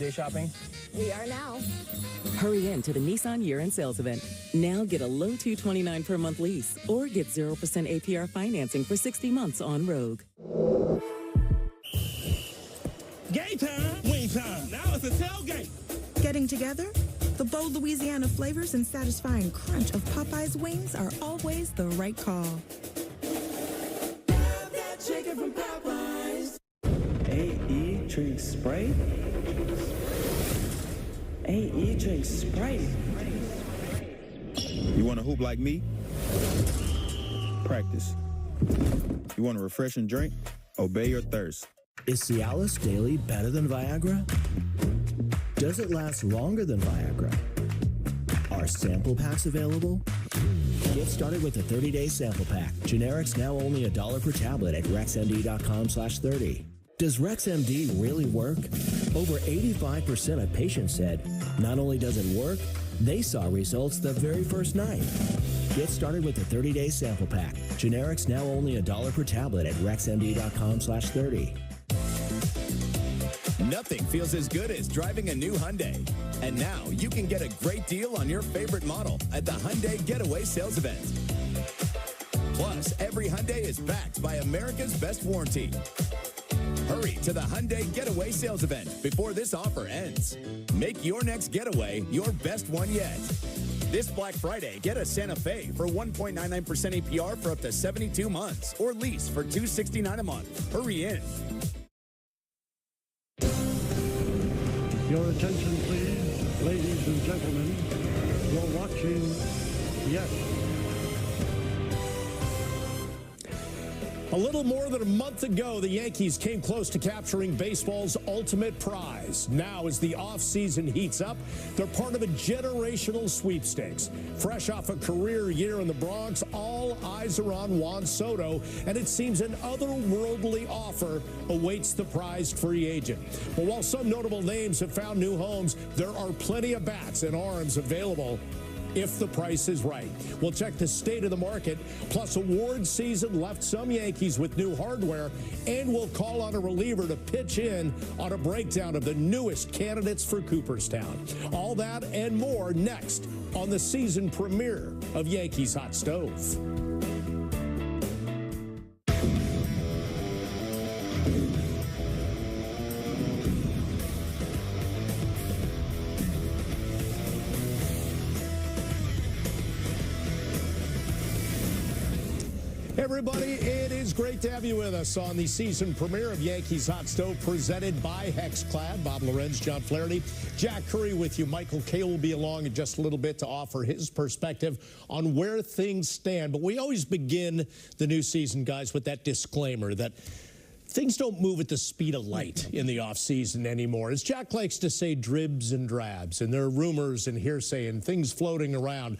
holiday shopping? We are now. Hurry in to the Nissan year-end sales event. Now get a low $229 per month lease or get 0% APR financing for 60 months on Rogue. Game time, wing time. Now it's a tailgate. Getting together? The bold Louisiana flavors and satisfying crunch of Popeye's wings are always the right call. Have that chicken from Popeyes. AE drinks Sprite? AE drinks Sprite. You want to hoop like me? Practice. You want a refreshing drink? Obey your thirst. Is Cialis Daily better than Viagra? Does it last longer than Viagra? Are sample packs available? Get started with a 30-day sample pack. Generics now only $1 per tablet at rexmd.com/30. Does RexMD really work? Over 85% of patients said not only does it work, they saw results the very first night. Get started with a 30-day sample pack. Generics now only $1 per tablet at rexmd.com/30. Nothing feels as good as driving a new Hyundai. And now you can get a great deal on your favorite model at the Hyundai Getaway Sales Event. Plus, every Hyundai is backed by America's best warranty. Hurry to the Hyundai Getaway Sales Event before this offer ends. Make your next getaway your best one yet. This Black Friday, get a Santa Fe for 1.99% APR for up to 72 months or lease for $269 a month. Hurry in. Your attention, please, ladies and gentlemen. You're watching Yes. A little more than a month ago, the Yankees came close to capturing baseball's ultimate prize. Now, as the offseason heats up, they're part of a generational sweepstakes. Fresh off a career year in the Bronx, all eyes are on Juan Soto, and it seems an otherworldly offer awaits the prized free agent. But while some notable names have found new homes, there are plenty of bats and arms available if the price is right. We'll check the state of the market, plus award season left some Yankees with new hardware, and we'll call on a reliever to pitch in on a breakdown of the newest candidates for Cooperstown. All that and more next on the season premiere of Yankees Hot Stove. Everybody, it is great to have you with us on the season premiere of Yankees Hot Stove, presented by Hexclad. Bob Lorenz, John Flaherty, Jack Curry with you. Michael Kay will be along in just a little bit to offer his perspective on where things stand. But we always begin the new season, guys, with that disclaimer that things don't move at the speed of light in the offseason anymore. As Jack likes to say, dribs and drabs, and there are rumors and hearsay and things floating around.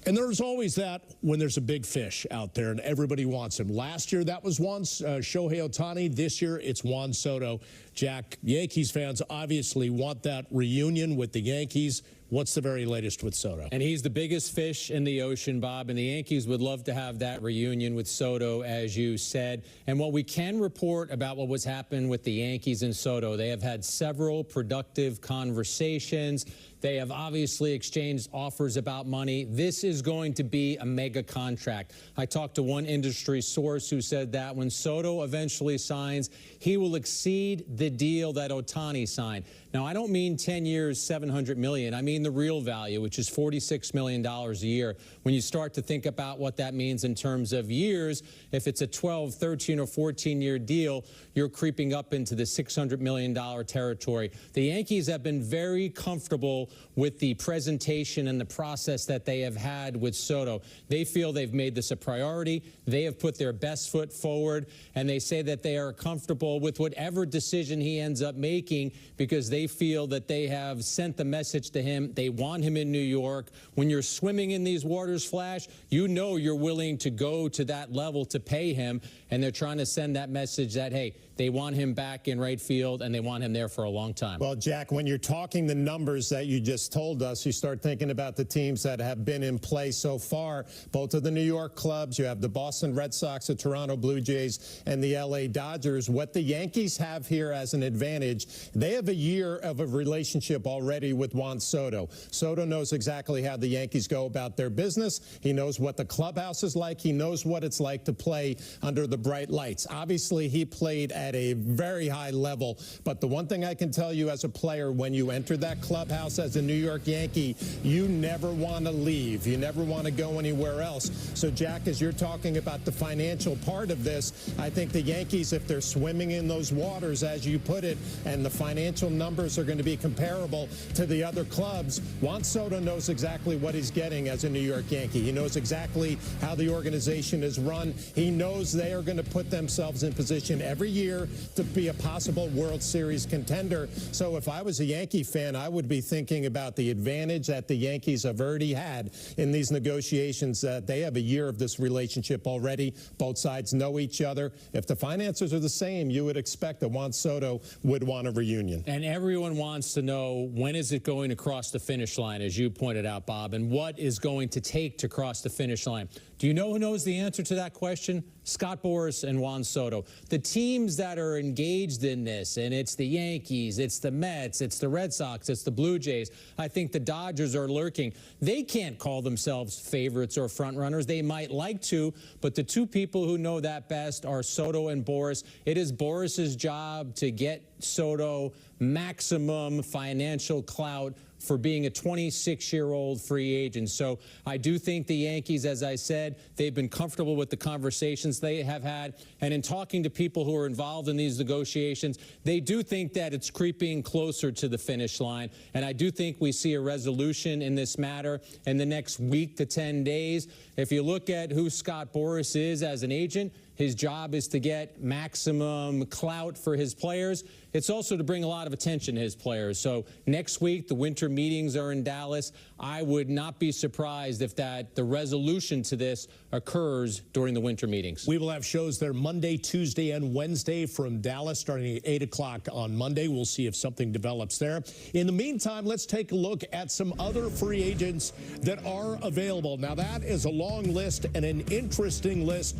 And there's always that when there's a big fish out there and everybody wants him. Last year, that was Shohei Ohtani. This year, it's Juan Soto. Jack, Yankees fans obviously want that reunion with the Yankees. What's the very latest with Soto? And he's the biggest fish in the ocean, Bob, and the Yankees would love to have that reunion with Soto, as you said. And what we can report about what was happening with the Yankees and Soto, they have had several productive conversations. They have obviously exchanged offers about money. This is going to be a mega contract. I talked to one industry source who said that when Soto eventually signs, he will exceed the deal that Ohtani signed. Now, I don't mean 10 years, $700 million. I mean the real value, which is $46 million a year. When you start to think about what that means in terms of years, if it's a 12, 13, or 14-year deal, you're creeping up into the $600 million territory. The Yankees have been very comfortable with the presentation and the process that they have had with Soto. They feel they've made this a priority. They have put their best foot forward, and they say that they are comfortable with whatever decision he ends up making because they feel that they have sent the message to him. They want him in New York. When you're swimming in these waters, Flash, you know you're willing to go to that level to pay him, and they're trying to send that message that, hey, They want him back in right field, and they want him there for a long time. Well, Jack, when you're talking the numbers that you just told us, you start thinking about the teams that have been in play so far. Both of the New York clubs, you have the Boston Red Sox, the Toronto Blue Jays, and the LA Dodgers. What the Yankees have here as an advantage, they have a year of a relationship already with Juan Soto. Soto knows exactly how the Yankees go about their business. He knows what the clubhouse is like. He knows what it's like to play under the bright lights. Obviously, he played at a very high level, but the one thing I can tell you as a player, when you enter that clubhouse as a New York Yankee, you never want to leave. You never want to go anywhere else. So, Jack, as you're talking about the financial part of this, I think the Yankees, if they're swimming in those waters, as you put it, and the financial numbers are going to be comparable to the other clubs, Juan Soto knows exactly what he's getting as a New York Yankee. He knows exactly how the organization is run. He knows they are going to put themselves in position every year to be a possible World Series contender. So if I was a Yankee fan, I would be thinking about the advantage that the Yankees have already had in these negotiations. They have a year of this relationship already. Both sides know each other. If the finances are the same, you would expect that Juan Soto would want a reunion. And everyone wants to know, when is it going to cross the finish line, as you pointed out, Bob, and what is going to take to cross the finish line? Do you know who knows the answer to that question? Scott Boras and Juan Soto. The teams that are engaged in this, and it's the Yankees, it's the Mets, it's the Red Sox, it's the Blue Jays. I think the Dodgers are lurking. They can't call themselves favorites or front runners. They might like to, but the two people who know that best are Soto and Boras. It is Boras's job to get Soto maximum financial clout for being a 26-year-old free agent. So I do think the Yankees, as I said, they've been comfortable with the conversations they have had. And in talking to people who are involved in these negotiations, they do think that it's creeping closer to the finish line. And I do think we see a resolution in this matter in the next week to 10 days. If you look at who Scott Boras is as an agent, his job is to get maximum clout for his players. It's also to bring a lot of attention to his players. So next week, the winter meetings are in Dallas. I would not be surprised if the resolution to this occurs during the winter meetings. We will have shows there Monday, Tuesday, and Wednesday from Dallas, starting at 8 o'clock on Monday. We'll see if something develops there. In the meantime, let's take a look at some other free agents that are available. Now, that is a long list and an interesting list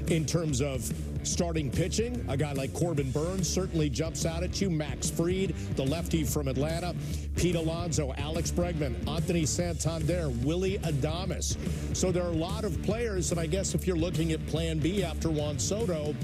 in terms of starting pitching. A guy like Corbin Burns certainly jumps out at you. Max Fried, the lefty from Atlanta. Pete Alonso, Alex Bregman, Anthony Santander, Willie Adames. So there are a lot of players, and I guess if you're looking at plan B after Juan Soto,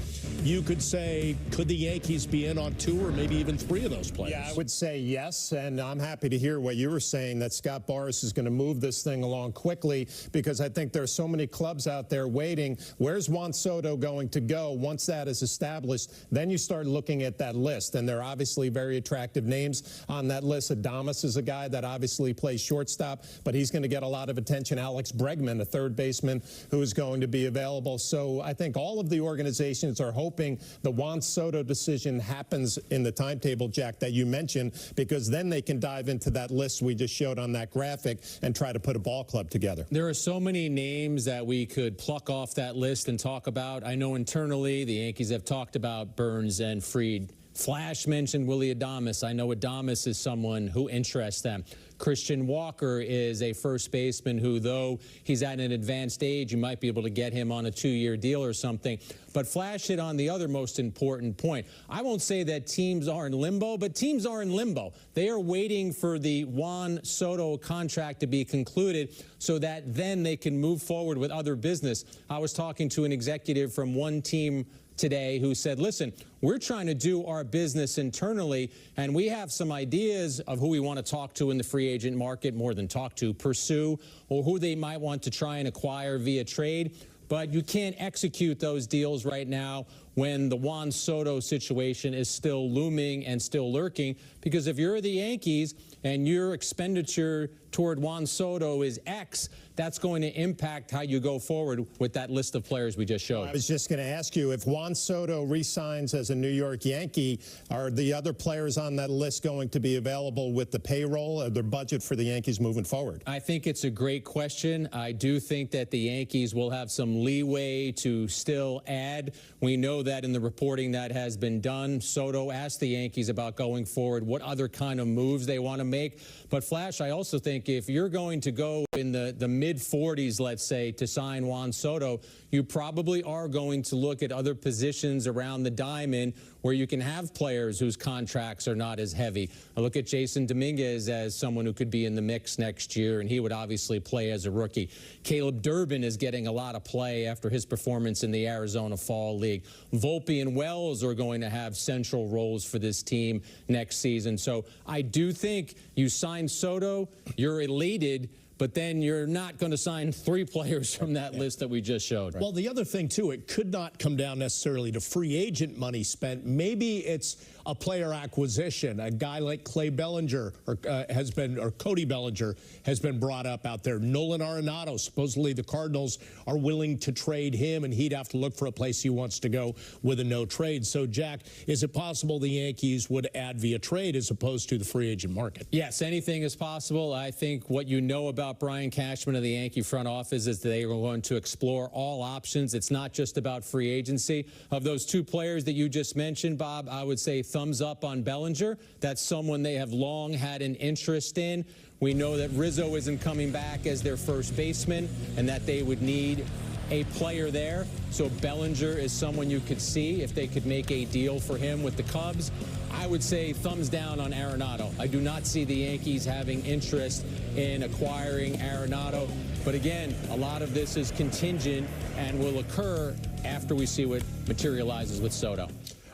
you could say, could the Yankees be in on 2 or maybe even 3 of those players? Yeah, I would say yes, and I'm happy to hear what you were saying, that Scott Boras is going to move this thing along quickly, because I think there are so many clubs out there waiting. Where's Juan Soto going to go? Once that is established, then you start looking at that list, and there are obviously very attractive names on that list. Adames is a guy that obviously plays shortstop, but he's going to get a lot of attention. Alex Bregman, a third baseman, who is going to be available. So I think all of the organizations are hoping the Juan Soto decision happens in the timetable, Jack, that you mentioned, because then they can dive into that list we just showed on that graphic and try to put a ball club together. There are so many names that we could pluck off that list and talk about. I know internally the Yankees have talked about Burns and Fried. Flash mentioned Willie Adames. I know Adames is someone who interests them. Christian Walker is a first baseman who, though he's at an advanced age, you might be able to get him on a 2-year deal or something. But Flash hit on the other most important point. I won't say that teams are in limbo, but teams are in limbo. They are waiting for the Juan Soto contract to be concluded so that then they can move forward with other business. I was talking to an executive from one team today who said, listen, we're trying to do our business internally, and we have some ideas of who we want to talk to in the free agent market, more than talk to, pursue, or who they might want to try and acquire via trade. But you can't execute those deals right now when the Juan Soto situation is still looming and still lurking, because if you're the Yankees and your expenditure toward Juan Soto is X, that's going to impact how you go forward with that list of players we just showed. I was just going to ask you, if Juan Soto re-signs as a New York Yankee, are the other players on that list going to be available with the payroll or their budget for the Yankees moving forward? I think it's a great question. I do think that the Yankees will have some leeway to still add. We know that in the reporting that has been done, Soto asked the Yankees about going forward, what other kind of moves they want to make. But, Flash, I also think if you're going to go in the mid-40s, let's say, to sign Juan Soto, you probably are going to look at other positions around the diamond where you can have players whose contracts are not as heavy. I look at Jason Dominguez as someone who could be in the mix next year, and he would obviously play as a rookie. Caleb Durbin is getting a lot of play after his performance in the Arizona Fall League. Volpe and Wells are going to have central roles for this team next season. So I do think you sign Soto, you're elated, but then you're not going to sign 3 players from that list that we just showed. Well, the other thing, too, it could not come down necessarily to free agent money spent. Maybe it's a player acquisition. A guy like Clay Bellinger or Cody Bellinger has been brought up out there. Nolan Arenado, supposedly the Cardinals are willing to trade him, and he'd have to look for a place he wants to go with a no trade. So, Jack, is it possible the Yankees would add via trade as opposed to the free agent market? Yes, anything is possible. I think what you know about Brian Cashman of the Yankee front office is that they are going to explore all options. It's not just about free agency. Of those 2 players that you just mentioned, Bob, I would say thumbs up on Bellinger. That's someone they have long had an interest in. We know that Rizzo isn't coming back as their first baseman and that they would need a player there. So Bellinger is someone you could see if they could make a deal for him with the Cubs. I would say thumbs down on Arenado. I do not see the Yankees having interest in acquiring Arenado. But again, a lot of this is contingent and will occur after we see what materializes with Soto.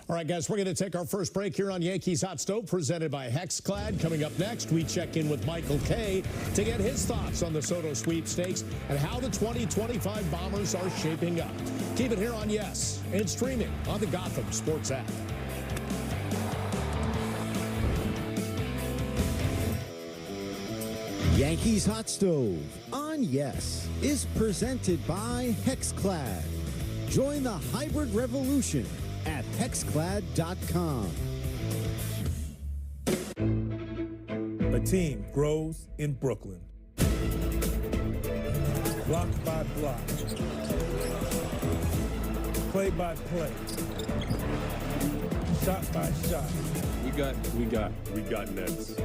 All right, guys, we're going to take our first break here on Yankees Hot Stove, presented by Hexclad. Coming up next, we check in with Michael Kay to get his thoughts on the Soto sweepstakes and how the 2025 Bombers are shaping up. Keep it here on Yes, and streaming on the Gotham Sports app. Yankees Hot Stove on Yes is presented by Hexclad. Join the hybrid revolution at hexclad.com. A team grows in Brooklyn. Block by block. Play by play. Shot by shot. We got Nets.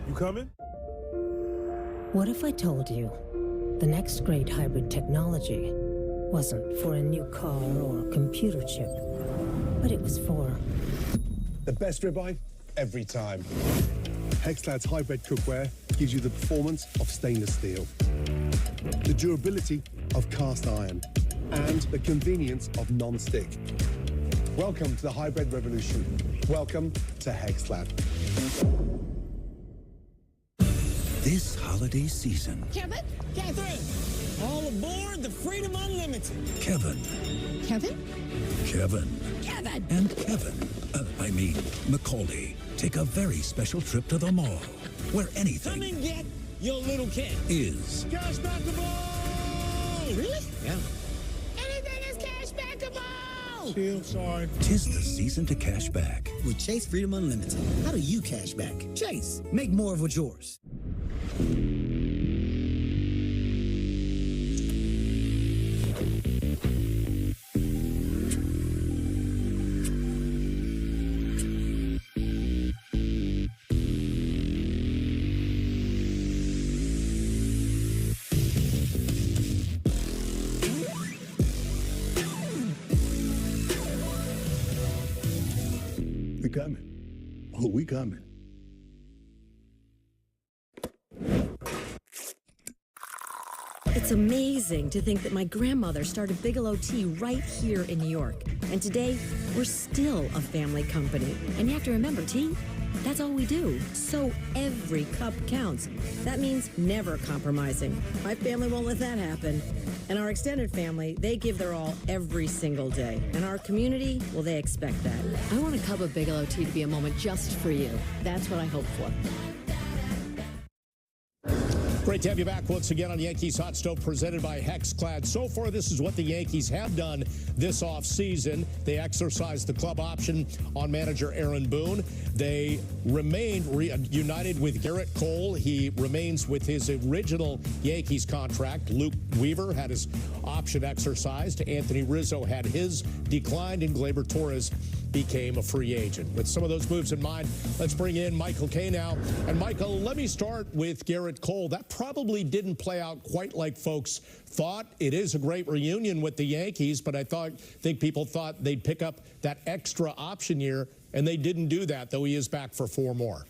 You coming? What if I told you the next great hybrid technology wasn't for a new car or a computer chip, but it was for the best ribeye every time. Hexclad's hybrid cookware gives you the performance of stainless steel, the durability of cast iron, and the convenience of non-stick. Welcome to the hybrid revolution. Welcome to Hexclad. This holiday season, Kevin, Catherine, all aboard the Freedom Unlimited. Kevin, and Kevin, Macaulay, take a very special trip to the mall, where anything Come and get your little kid. is Cash backable! Really? Yeah. Anything is cash backable! Chill, sorry. Tis the season to cash back. With Chase Freedom Unlimited, how do you cash back? Chase, make more of what's yours. We coming. Oh, we coming. It's amazing to think that my grandmother started Bigelow Tea right here in New York. And today, we're still a family company. And you have to remember, tea, that's all we do. So every cup counts. That means never compromising. My family won't let that happen. And our extended family, they give their all every single day. And our community, well, they expect that. I want a cup of Bigelow Tea to be a moment just for you. That's what I hope for. Great to have you back once again on Yankees Hot Stove, presented by Hexclad. So far, this is what the Yankees have done this offseason. They exercised the club option on manager Aaron Boone. They remained reunited with Garrett Cole. He remains with his original Yankees contract. Luke Weaver had his option exercised. Anthony Rizzo had his declined, and Gleyber Torres became a free agent. With some of those moves in mind, let's bring in Michael Kay now. And Michael, let me start with Garrett Cole. That probably didn't play out quite like folks thought. It is a great reunion with the Yankees, but I think people thought they'd pick up that extra option year, and they didn't do that, though he is back for 4 more.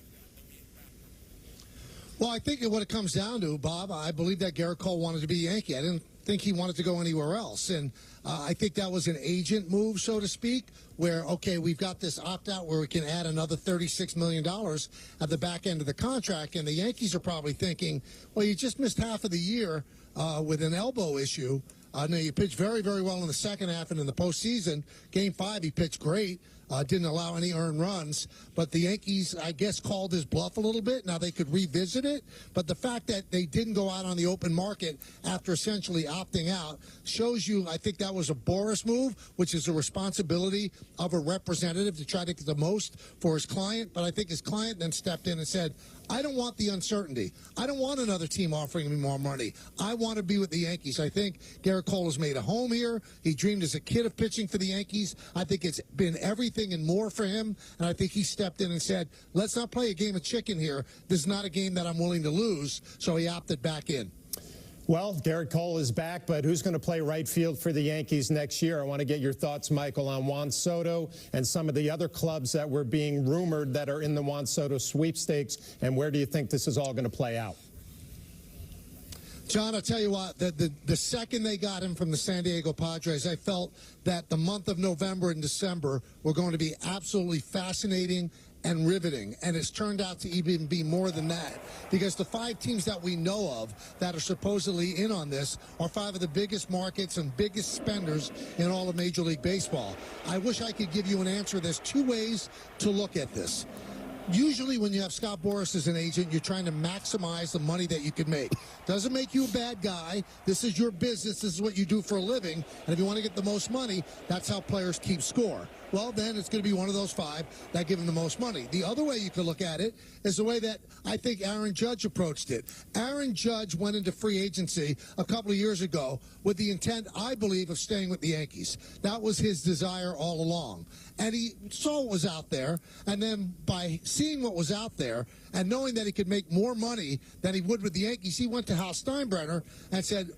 Well, I think what it comes down to, Bob, I believe that Garrett Cole wanted to be a Yankee. I didn't think he wanted to go anywhere else. And I think that was an agent move, so to speak, where, okay, we've got this opt-out where we can add another $36 million at the back end of the contract. And the Yankees are probably thinking, well, you just missed half of the year with an elbow issue. Now, you pitched very, very well in the second half and in the postseason. Game 5, he pitched great. Didn't allow any earned runs. But the Yankees, I guess, called his bluff a little bit. Now they could revisit it. But the fact that they didn't go out on the open market after essentially opting out shows you, I think that was a Boras move, which is a responsibility of a representative to try to get the most for his client. But I think his client then stepped in and said, I don't want the uncertainty. I don't want another team offering me more money. I want to be with the Yankees. I think Garrett Cole has made a home here. He dreamed as a kid of pitching for the Yankees. I think it's been everything and more for him. And I think he stepped in and said, let's not play a game of chicken here. This is not a game that I'm willing to lose. So he opted back in. Well, Garrett Cole is back, but who's going to play right field for the Yankees next year? I want to get your thoughts, Michael, on Juan Soto and some of the other clubs that were being rumored that are in the Juan Soto sweepstakes, and where do you think this is all going to play out? John, I'll tell you what, the second they got him from the San Diego Padres, I felt that the month of November and December were going to be absolutely fascinating and riveting, and it's turned out to even be more than that, because the 5 teams that we know of that are supposedly in on this are 5 of the biggest markets and biggest spenders in all of Major League Baseball. I wish I could give you an answer. There's 2 ways to look at this. Usually when you have Scott Boras as an agent, you're trying to maximize the money that you can make. Doesn't make you a bad guy. This is your business. This is what you do for a living. And if you want to get the most money, that's how players keep score. Well, then it's going to be one of those 5 that give him the most money. The other way you could look at it is the way that I think Aaron Judge approached it. Aaron Judge went into free agency a couple of years ago with the intent, I believe, of staying with the Yankees. That was his desire all along. And he saw what was out there, and then by seeing what was out there and knowing that he could make more money than he would with the Yankees, he went to Hal Steinbrenner and said,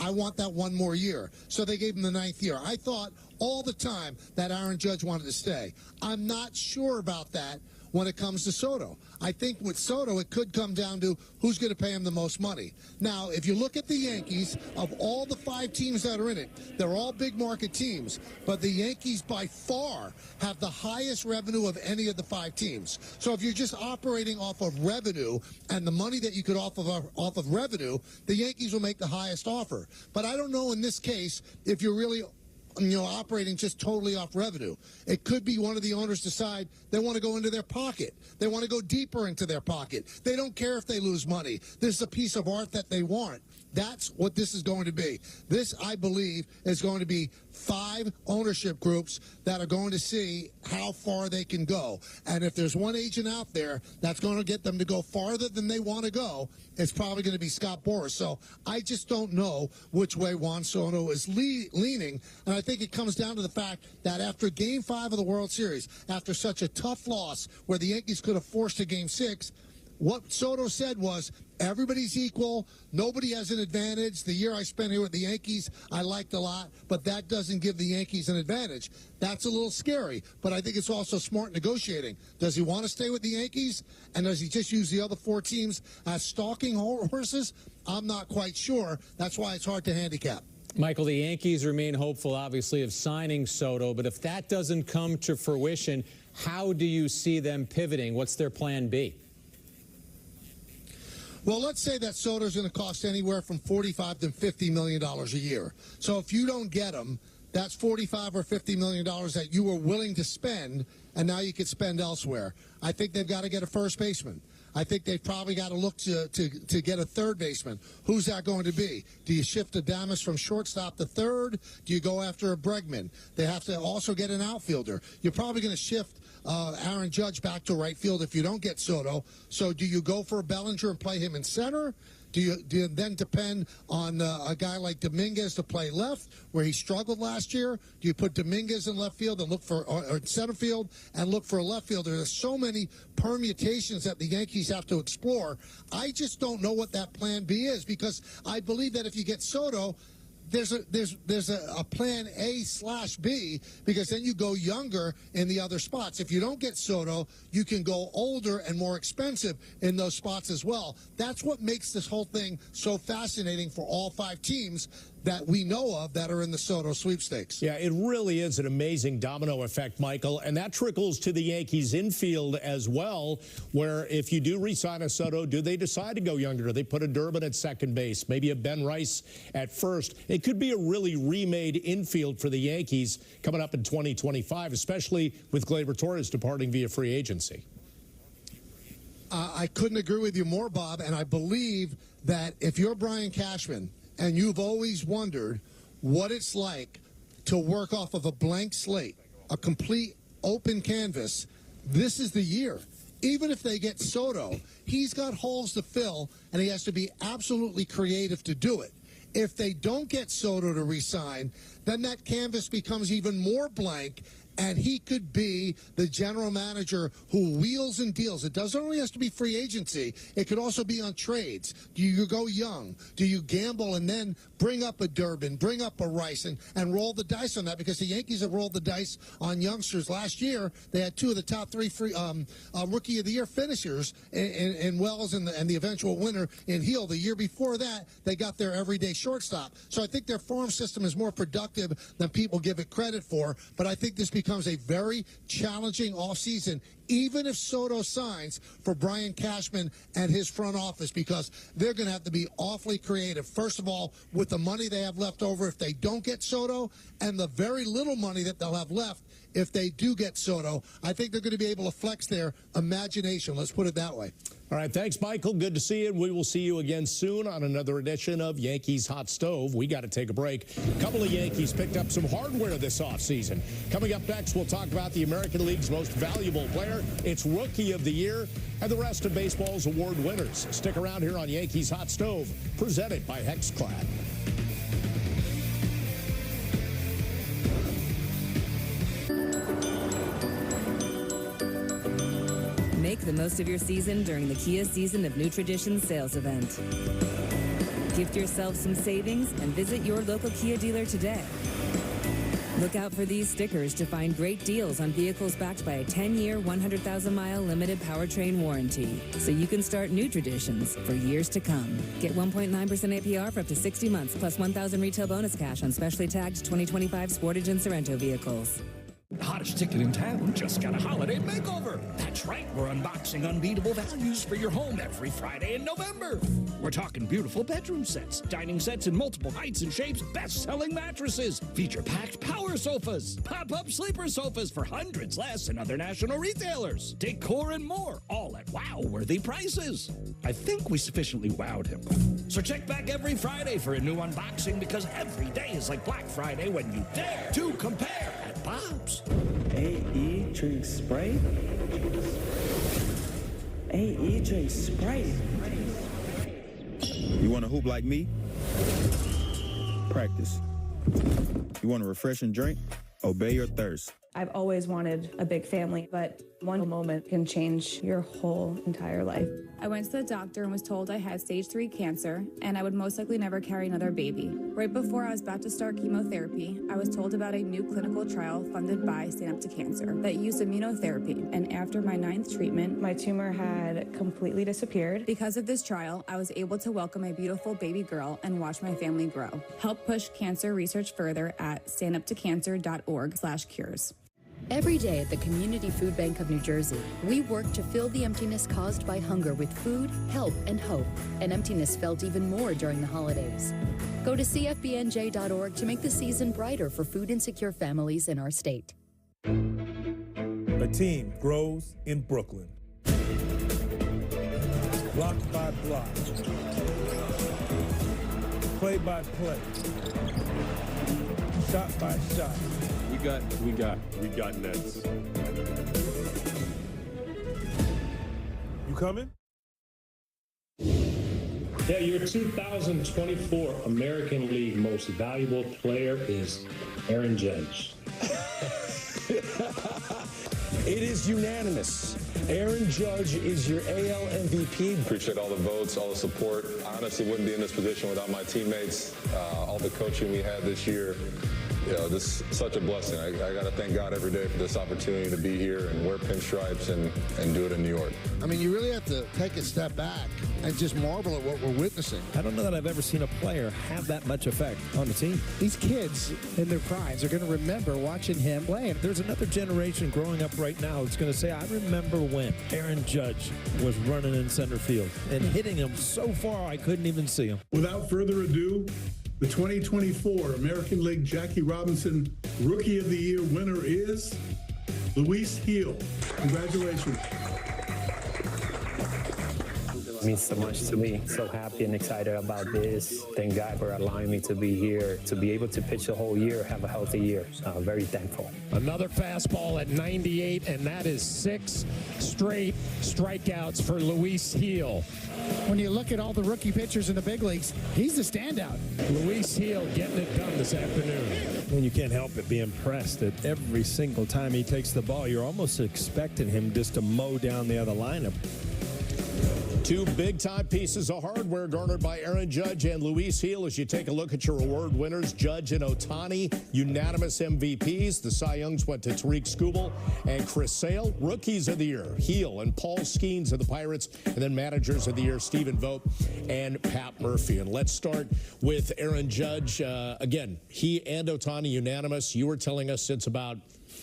I want that 1 more year. So they gave him the 9th year. I thought all the time that Aaron Judge wanted to stay. I'm not sure about that when it comes to Soto. I think with Soto, it could come down to who's going to pay him the most money. Now, if you look at the Yankees, of all the 5 teams that are in it, they're all big market teams, but the Yankees by far have the highest revenue of any of the 5 teams. So if you're just operating off of revenue and the money that you could off of revenue, the Yankees will make the highest offer. But I don't know in this case if you're really operating just totally off revenue. It could be one of the owners decide they want to go into their pocket. They want to go deeper into their pocket. They don't care if they lose money. This is a piece of art that they want. That's what this is going to be. This, I believe, is going to be 5 ownership groups that are going to see how far they can go. And if there's one agent out there that's going to get them to go farther than they want to go, it's probably going to be Scott Boras. So I just don't know which way Juan Soto is leaning. And I think it comes down to the fact that after Game 5 of the World Series, after such a tough loss where the Yankees could have forced a Game 6, what Soto said was, everybody's equal. Nobody has an advantage. The year I spent here with the Yankees, I liked a lot, but that doesn't give the Yankees an advantage. That's a little scary, but I think it's also smart negotiating. Does he want to stay with the Yankees? And does he just use the other 4 teams as stalking horses? I'm not quite sure. That's why it's hard to handicap. Michael, the Yankees remain hopeful, obviously, of signing Soto, but if that doesn't come to fruition, how do you see them pivoting? What's their plan B? Well, let's say that Soto's going to cost anywhere from $45 to $50 million a year. So if you don't get him, that's $45 or $50 million that you were willing to spend, and now you could spend elsewhere. I think they've got to get a first baseman. I think they've probably got to look to get a third baseman. Who's that going to be? Do you shift Adames from shortstop to third? Do you go after a Bregman? They have to also get an outfielder. You're probably going to shift Aaron Judge back to right field if you don't get Soto. So do you go for a Bellinger and play him in center? Do you then depend on a guy like Dominguez to play left, where he struggled last year? Do you put Dominguez in left field and look for or center field and look for a left fielder? There's so many permutations that the Yankees have to explore. I just don't know what that plan B is, because I believe that if you get Soto, there's a plan A/B, because then you go younger in the other spots. If you don't get Soto, you can go older and more expensive in those spots as well. That's what makes this whole thing so fascinating for all 5 teams that we know of that are in the Soto sweepstakes. Yeah, it really is an amazing domino effect, Michael, and that trickles to the Yankees infield as well, where if you do re-sign a Soto, do they decide to go younger? Do they put a Durbin at second base, maybe a Ben Rice at first? It could be a really remade infield for the Yankees coming up in 2025, especially with Gleyber Torres departing via free agency. I couldn't agree with you more, Bob, and I believe that if you're Brian Cashman and you've always wondered what it's like to work off of a blank slate, a complete open canvas, this is the year. Even if they get Soto, he's got holes to fill, and he has to be absolutely creative to do it. If they don't get Soto to re-sign, then that canvas becomes even more blank, and he could be the general manager who wheels and deals. It doesn't only have to be free agency. It could also be on trades. Do you go young? Do you gamble and then bring up a Durbin, bring up a Rice, and roll the dice on that? Because the Yankees have rolled the dice on youngsters. Last year, they had 2 of the top 3 Rookie of the Year finishers in Wells and the eventual winner in Heel. The year before that, they got their everyday shortstop. So I think their farm system is more productive than people give it credit for. But I think this becomes a very challenging offseason, even if Soto signs, for Brian Cashman and his front office, because they're going to have to be awfully creative. First of all, with the money they have left over if they don't get Soto, and the very little money that they'll have left if they do get Soto, I think they're going to be able to flex their imagination. Let's put it that way. All right, thanks, Michael. Good to see you, and we will see you again soon on another edition of Yankees Hot Stove. We got to take a break. A couple of Yankees picked up some hardware this offseason. Coming up next, we'll talk about the American League's most valuable player, its Rookie of the Year, and the rest of baseball's award winners. Stick around here on Yankees Hot Stove, presented by Hexclad. Make the most of your season during the Kia Season of New Traditions sales event. Gift yourself some savings and visit your local Kia dealer today. Look out for these stickers to find great deals on vehicles backed by a 10-year, 100,000-mile limited powertrain warranty, so you can start new traditions for years to come. Get 1.9% APR for up to 60 months, plus $1,000 retail bonus cash on specially tagged 2025 Sportage and Sorrento vehicles. The hottest ticket in town just got a holiday makeover. That's right, we're unboxing unbeatable values for your home every Friday in November. We're talking beautiful bedroom sets, dining sets in multiple heights and shapes, best-selling mattresses, feature-packed power sofas, pop-up sleeper sofas for hundreds less than other national retailers, decor and more, all at wow-worthy prices. I think we sufficiently wowed him. So check back every Friday for a new unboxing, because every day is like Black Friday when you dare to compare at Bob's. AE drinks Sprite? AE drinks Sprite. You want to hoop like me? Practice. You want a refreshing drink? Obey your thirst. I've always wanted a big family, but one moment can change your whole entire life. I went to the doctor and was told I had stage 3 cancer and I would most likely never carry another baby. Right before I was about to start chemotherapy, I was told about a new clinical trial funded by Stand Up to Cancer that used immunotherapy. And after my 9th treatment, my tumor had completely disappeared. Because of this trial, I was able to welcome a beautiful baby girl and watch my family grow. Help push cancer research further at standuptocancer.org/cures. Every day at the Community Food Bank of New Jersey, we work to fill the emptiness caused by hunger with food, help, and hope. An emptiness felt even more during the holidays. Go to cfbnj.org to make the season brighter for food-insecure families in our state. A team grows in Brooklyn. block by block, play by play, shot by shot. We got Nets. You coming? Yeah, your 2024 American League Most Valuable Player is Aaron Judge. It is unanimous. Aaron Judge is your AL MVP. Appreciate all the votes, all the support. I honestly wouldn't be in this position without my teammates, all the coaching we had this year. You know, this is such a blessing. I got to thank God every day for this opportunity to be here and wear pinstripes and do it in New York. I mean, you really have to take a step back and just marvel at what we're witnessing. I don't know that I've ever seen a player have that much effect on the team. These kids in their primes are going to remember watching him play. There's another generation growing up right now that's going to say, I remember when Aaron Judge was running in center field and hitting him so far I couldn't even see him. Without further ado, the 2024 American League Jackie Robinson Rookie of the Year winner is Luis Gil. Congratulations. It means so much to me. So happy and excited about this. Thank God for allowing me to be here, to be able to pitch the whole year, have a healthy year. Very thankful. Another fastball at 98, and that is 6 straight strikeouts for Luis Gil. When you look at all the rookie pitchers in the big leagues, he's the standout. Luis Gil getting it done this afternoon. And you can't help but be impressed that every single time he takes the ball, you're almost expecting him just to mow down the other lineup. 2 big-time pieces of hardware garnered by Aaron Judge and Luis Gil as you take a look at your award winners. Judge and Ohtani, unanimous MVPs. The Cy Youngs went to Tariq Skubal and Chris Sale. Rookies of the year, Gil and Paul Skeens of the Pirates. And then managers of the year, Stephen Vogt and Pat Murphy. And let's start with Aaron Judge. Again, he and Ohtani unanimous. You were telling us since about,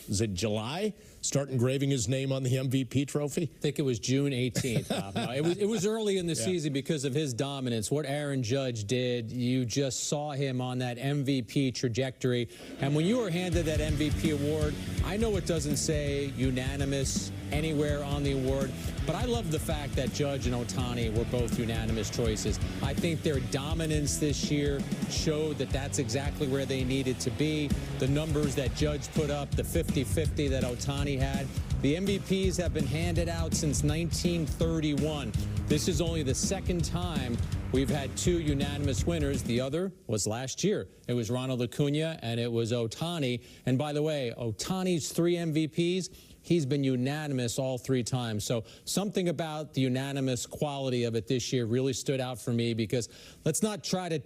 is it July? Start engraving his name on the MVP trophy? I think it was June 18th. No, it was early in the season because of his dominance. What Aaron Judge did, you just saw him on that MVP trajectory. And when you were handed that MVP award, I know it doesn't say unanimous anywhere on the award, but I love the fact that Judge and Ohtani were both unanimous choices. I think their dominance this year showed that that's exactly where they needed to be. The numbers that Judge put up, the 50-50 that Ohtani had. The MVPs have been handed out since 1931. This is only the second time we've had 2 unanimous winners. The other was last year. It was Ronald Acuna and it was Ohtani. And by the way, Ohtani's 3 MVPs, he's been unanimous all 3 times. So something about the unanimous quality of it this year really stood out for me because let's not try to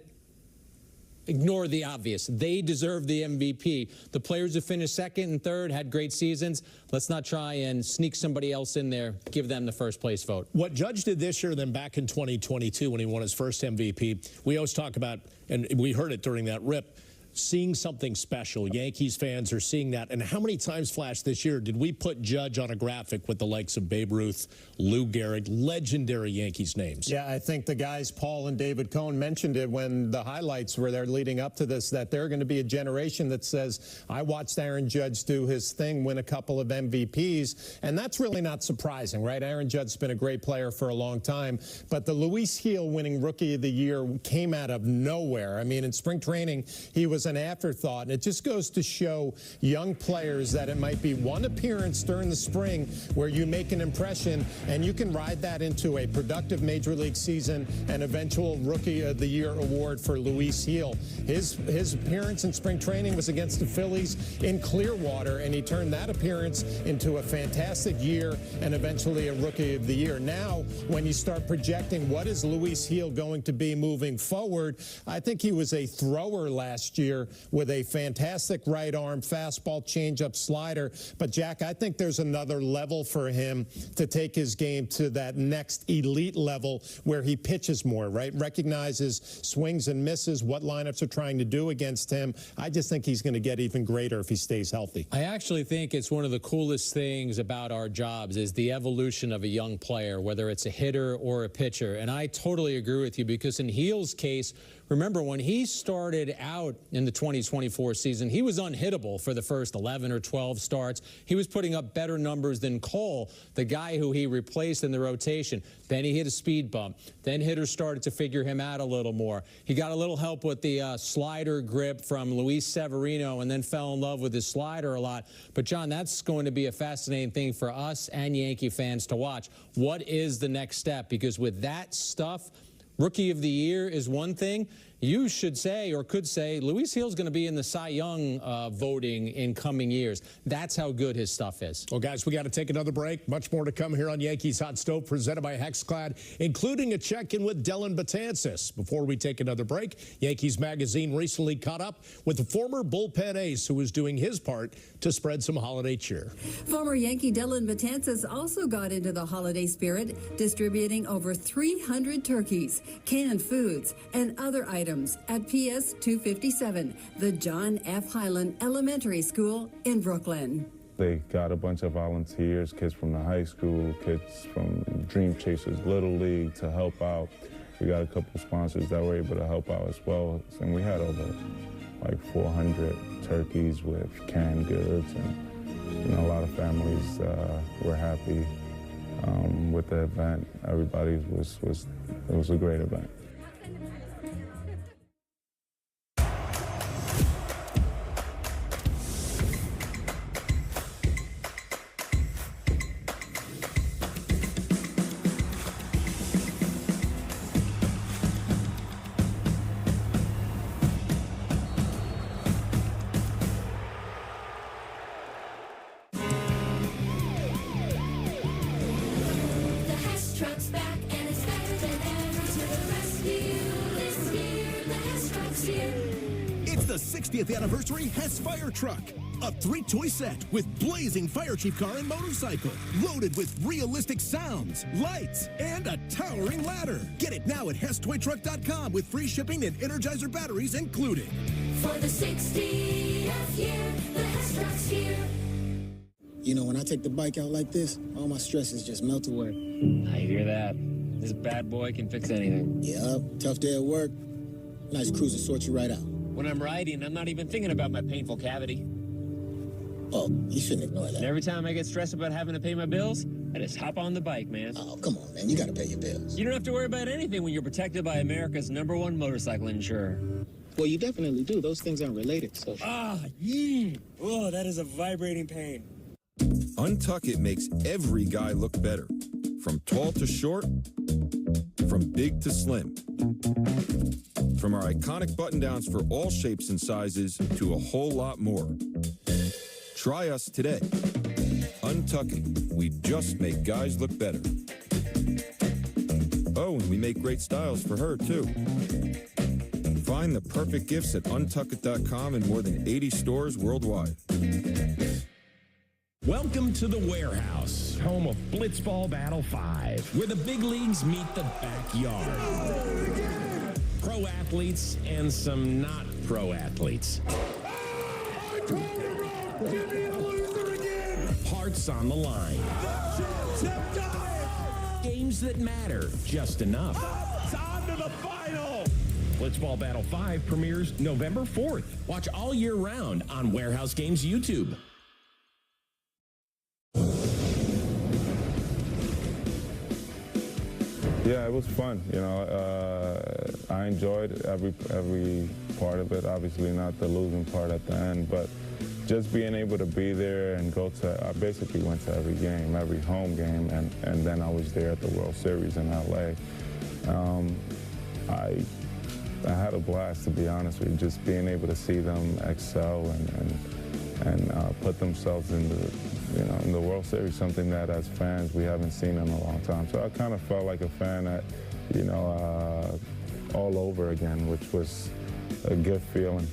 ignore the obvious. They deserve the MVP. The players who finished 2nd and 3rd had great seasons. Let's not try and sneak somebody else in there, give them the first place vote. What Judge did this year, then back in 2022 when he won his first MVP, we always talk about, and we heard it during that rip, seeing something special. Yankees fans are seeing that. And how many times, Flash, this year did we put Judge on a graphic with the likes of Babe Ruth, Lou Gehrig, legendary Yankees names? Yeah, I think the guys, Paul and David Cohn, mentioned it when the highlights were there leading up to this, that they're going to be a generation that says, I watched Aaron Judge do his thing, win a couple of MVPs, and that's really not surprising, right? Aaron Judge's been a great player for a long time, but the Luis Gil winning Rookie of the Year came out of nowhere. I mean, in spring training, he was an afterthought, and it just goes to show young players that it might be one appearance during the spring where you make an impression and you can ride that into a productive major league season and eventual Rookie of the Year award for Luis Gil. His appearance in spring training was against the Phillies in Clearwater, and he turned that appearance into a fantastic year and eventually a Rookie of the Year. Now, when you start projecting what is Luis Gil going to be moving forward, I think he was a thrower last year with a fantastic right arm, fastball, changeup, slider. But, Jack, I think there's another level for him to take his game to that next elite level where he pitches more, right? Recognizes swings and misses, what lineups are trying to do against him. I just think he's going to get even greater if he stays healthy. I actually think it's one of the coolest things about our jobs is the evolution of a young player, whether it's a hitter or a pitcher. And I totally agree with you because in Gil's case, Remember, when he started out in the 2024 season, he was unhittable for the first 11 or 12 starts. He was putting up better numbers than Cole, the guy who he replaced in the rotation. Then he hit a speed bump. Then hitters started to figure him out a little more. He got a little help with the slider grip from Luis Severino and then fell in love with his slider a lot. But, John, that's going to be a fascinating thing for us and Yankee fans to watch. What is the next step? Because with that stuff, Rookie of the Year is one thing. You should say, or could say, Luis Gil's going to be in the Cy Young voting in coming years. That's how good his stuff is. Well, guys, we got to take another break. Much more to come here on Yankees Hot Stove, presented by Hexclad, including a check-in with Dellin Betances. Before we take another break, Yankees Magazine recently caught up with the former bullpen ace who was doing his part to spread some holiday cheer. Former Yankee Dellin Betances also got into the holiday spirit, distributing over 300 turkeys, canned foods, and other items at PS 257, the John F. Highland Elementary School in Brooklyn. They got a bunch of volunteers, kids from the high school, kids from Dream Chasers Little League to help out. We got a couple sponsors that were able to help out as well. And we had over like 400 turkeys with canned goods, and a lot of families were happy with the event. Everybody it was a great event. It's the 60th anniversary Hess Fire Truck, a 3-toy set with blazing fire chief car and motorcycle, loaded with realistic sounds, lights, and a towering ladder. Get it now at HessToyTruck.com with free shipping and Energizer batteries included. For the 60th year, the Hess Truck's here. You know, when I take the bike out like this, all my stresses just melt away. I hear that. This bad boy can fix anything. Yep, tough day at work. Nice cruiser sorts you right out. When I'm riding, I'm not even thinking about my painful cavity. Oh, you shouldn't ignore that. And every time I get stressed about having to pay my bills, I just hop on the bike, man. Oh, come on, man. You got to pay your bills. You don't have to worry about anything when you're protected by America's #1 motorcycle insurer. Well, you definitely do. Those things aren't related, so... Oh, that is a vibrating pain. Untuck It makes every guy look better. From tall to short, from big to slim. From our iconic button-downs for all shapes and sizes to a whole lot more. Try us today. Untuck It. We just make guys look better. Oh, and we make great styles for her, too. Find the perfect gifts at untuckit.com in more than 80 stores worldwide. Welcome to the Warehouse, home of Blitzball Battle 5, where the big leagues meet the backyard. Pro athletes and some not pro athletes. Hearts on the line. Games that matter just enough. It's on to the final. Blitzball Battle 5 premieres November 4th. Watch all year round on Warehouse Games YouTube. Yeah, it was fun. I enjoyed every part of it. Obviously, not the losing part at the end, but just being able to be there and I basically went to every game, every home game, and then I was there at the World Series in LA. I had a blast, to be honest with you, just being able to see them excel and put themselves in the World Series, something that as fans we haven't seen in a long time. So I kind of felt like a fan at, all over again, which was a good feeling.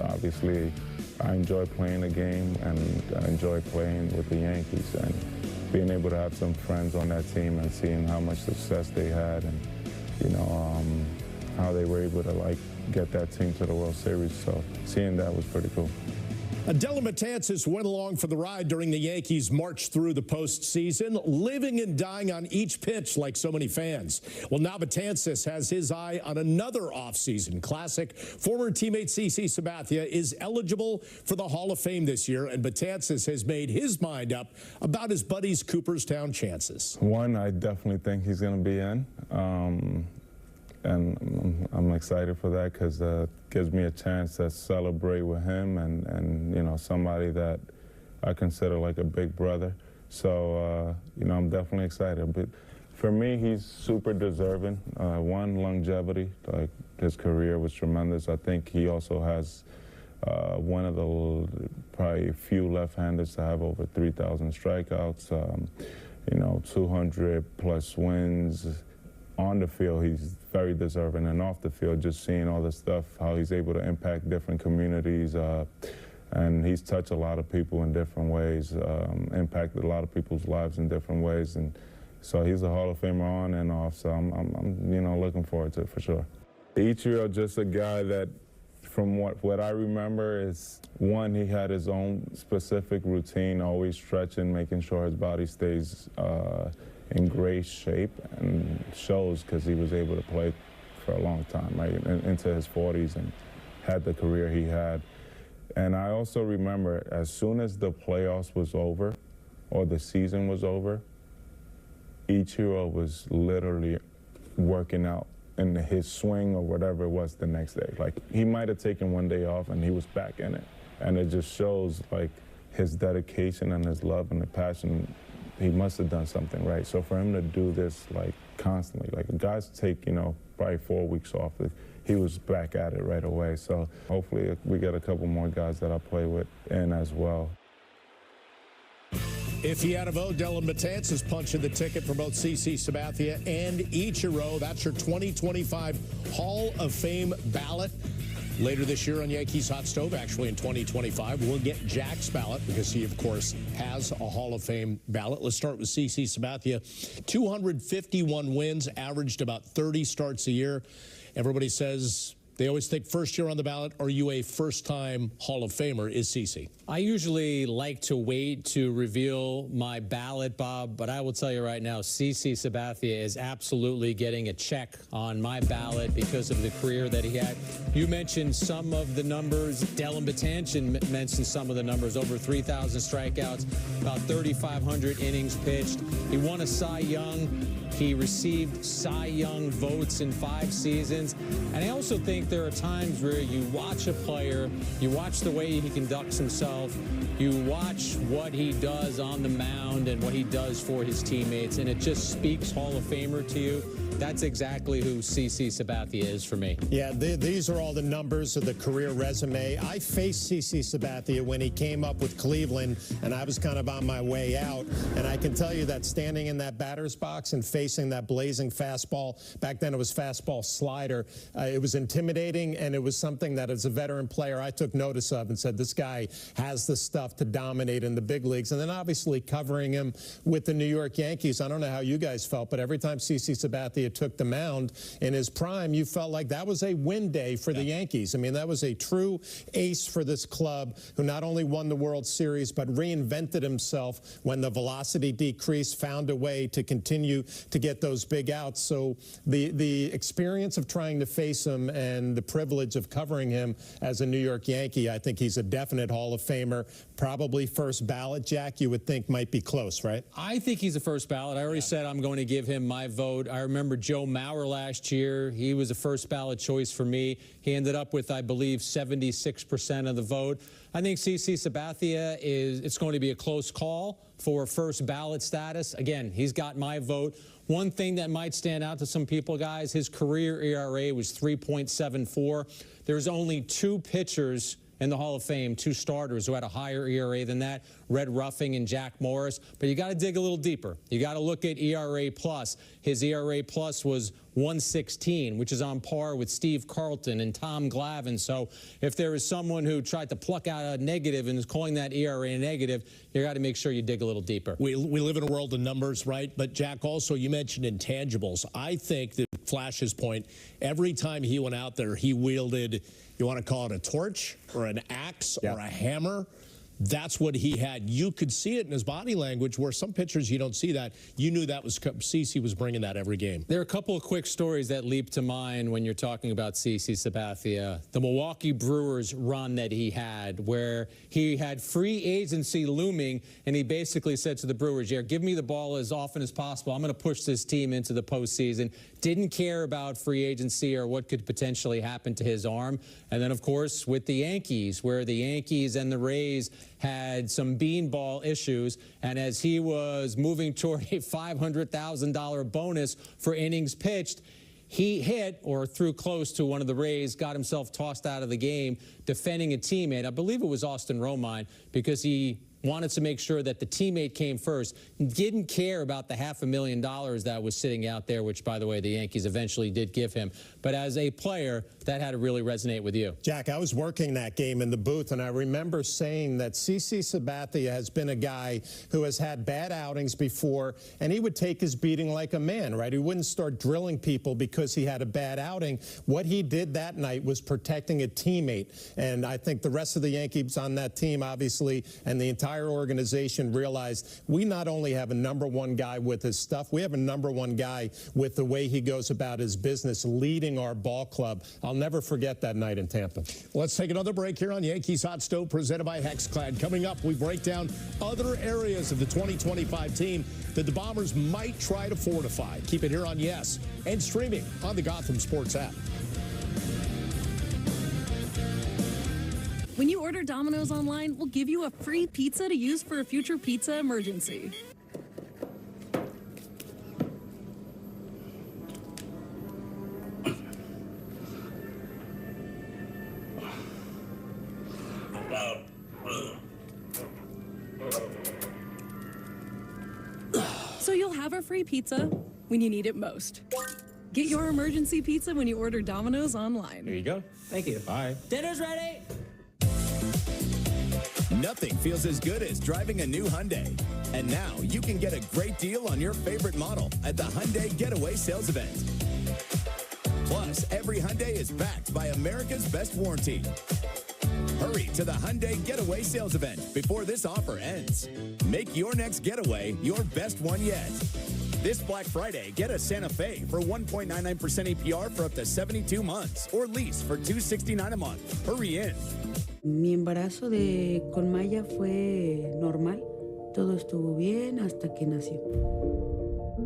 Obviously, I enjoy playing the game and I enjoy playing with the Yankees, and being able to have some friends on that team and seeing how much success they had and, how they were able to get that team to the World Series. So seeing that was pretty cool. Dylan Betances went along for the ride during the Yankees' march through the postseason, living and dying on each pitch like so many fans. Well, now Betances has his eye on another offseason classic. Former teammate CC Sabathia is eligible for the Hall of Fame this year, and Betances has made his mind up about his buddy's Cooperstown chances. One, I definitely think he's going to be in. And I'm excited for that because it gives me a chance to celebrate with him and you know, somebody that I consider like a big brother. So, you know, I'm definitely excited. But for me, he's super deserving. One, longevity. Like, his career was tremendous. I think he also has one of the probably few left-handers to have over 3,000 strikeouts, you know, 200-plus wins. On the field, he's very deserving, and off the field, just seeing all the stuff, how he's able to impact different communities, and he's touched a lot of people in different ways, impacted a lot of people's lives in different ways, and so he's a Hall of Famer on and off. So I'm you know, looking forward to it for sure. Ichiro, just a guy that, from what I remember, is one, he had his own specific routine, always stretching, making sure his body stays in great shape, and shows because he was able to play for a long time, right, into his 40s, and had the career he had. And I also remember, as soon as the playoffs was over, or the season was over, Ichiro was literally working out in his swing or whatever it was the next day. Like, he might have taken one day off and he was back in it. And it just shows, like, his dedication and his love and the passion. He must have done something right. So for him to do this, like, constantly, like, guys take, you know, probably 4 weeks off. He was back at it right away. So hopefully we get a couple more guys that I play with in as well. If you had a vote, Dylan Betances punching the ticket for both CC Sabathia and Ichiro. That's your 2025 Hall of Fame ballot. Later this year on Yankees Hot Stove, actually in 2025, we'll get Jack's ballot because he, of course, has a Hall of Fame ballot. Let's start with CC Sabathia. 251 wins, averaged about 30 starts a year. Everybody says they always think first year on the ballot. Are you a first-time Hall of Famer? Is CC? I usually like to wait to reveal my ballot, Bob, but I will tell you right now, CC Sabathia is absolutely getting a check on my ballot because of the career that he had. You mentioned some of the numbers. Dylan Betances mentioned some of the numbers. Over 3,000 strikeouts, about 3,500 innings pitched. He won a Cy Young. He received Cy Young votes in 5 seasons. And I also think there are times where you watch a player, you watch the way he conducts himself, you watch what he does on the mound and what he does for his teammates, and it just speaks Hall of Famer to you. That's exactly who CC Sabathia is for me. Yeah, these are all the numbers of the career resume. I faced CC Sabathia when he came up with Cleveland, and I was kind of on my way out. And I can tell you that standing in that batter's box and facing that blazing fastball, back then it was fastball slider, it was intimidating, and it was something that as a veteran player I took notice of and said, this guy has the stuff to dominate in the big leagues. And then obviously covering him with the New York Yankees, I don't know how you guys felt, but every time CC Sabathia took the mound in his prime, you felt like that was a win day for the Yankees. I mean, that was a true ace for this club who not only won the World Series, but reinvented himself when the velocity decreased, found a way to continue to get those big outs. So the experience of trying to face him and the privilege of covering him as a New York Yankee, I think he's a definite Hall of Famer, probably first ballot. Jack, you would think might be close, right? I think he's a first ballot. I already said I'm going to give him my vote. I remember Joe Mauer last year. He was a first ballot choice for me. He ended up with, I believe, 76% of the vote. I think CC Sabathia it's going to be a close call for first ballot status. Again, he's got my vote. One thing that might stand out to some people, guys, his career ERA was 3.74. There's only 2 pitchers in the Hall of Fame, 2 starters who had a higher ERA than that, Red Ruffing and Jack Morris. But you got to dig a little deeper. You got to look at ERA plus. His ERA plus was 116, which is on par with Steve Carlton and Tom Glavine. So if there is someone who tried to pluck out a negative and is calling that ERA a negative, you got to make sure you dig a little deeper. We live in a world of numbers, right? But Jack, also you mentioned intangibles. I think that Flash's point, every time he went out there, he wielded, you want to call it a torch or an axe or a hammer. That's what he had. You could see it in his body language, where some pitchers you don't see that. You knew that was CeCe was bringing that every game. There are a couple of quick stories that leap to mind when you're talking about CeCe Sabathia. The Milwaukee Brewers run that he had, where he had free agency looming, and he basically said to the Brewers, yeah, give me the ball as often as possible. I'm going to push this team into the postseason. Didn't care about free agency or what could potentially happen to his arm. And then, of course, with the Yankees, where the Yankees and the Rays had some beanball issues, and as he was moving toward a $500,000 bonus for innings pitched, he hit or threw close to one of the Rays, got himself tossed out of the game, defending a teammate. I believe it was Austin Romine, because he wanted to make sure that the teammate came first, didn't care about the $500,000 that was sitting out there, which, by the way, the Yankees eventually did give him. But as a player, that had to really resonate with you. Jack, I was working that game in the booth, and I remember saying that CeCe Sabathia has been a guy who has had bad outings before, and he would take his beating like a man, right? He wouldn't start drilling people because he had a bad outing. What he did that night was protecting a teammate, and I think the rest of the Yankees on that team, obviously, and the entire organization realized we not only have a #1 guy with his stuff, we have a #1 guy with the way he goes about his business, leading our ball club. I'll never forget that night in Tampa. Let's take another break here on Yankees Hot Stove, presented by Hexclad. Coming up, we break down other areas of the 2025 team that the Bombers might try to fortify. Keep it here on Yes, and streaming on the Gotham Sports app. When you order Domino's online, we'll give you a free pizza to use for a future pizza emergency. So you'll have a free pizza when you need it most. Get your emergency pizza when you order Domino's online. Here you go. Thank you. Bye. Dinner's ready. Nothing feels as good as driving a new Hyundai. And now you can get a great deal on your favorite model at the Hyundai Getaway Sales Event. Plus, every Hyundai is backed by America's Best Warranty. Hurry to the Hyundai Getaway Sales Event before this offer ends. Make your next getaway your best one yet. This Black Friday, get a Santa Fe for 1.99% APR for up to 72 months or lease for $269 a month. Hurry in. Mi embarazo con Maya fue normal. Todo estuvo bien hasta que nació.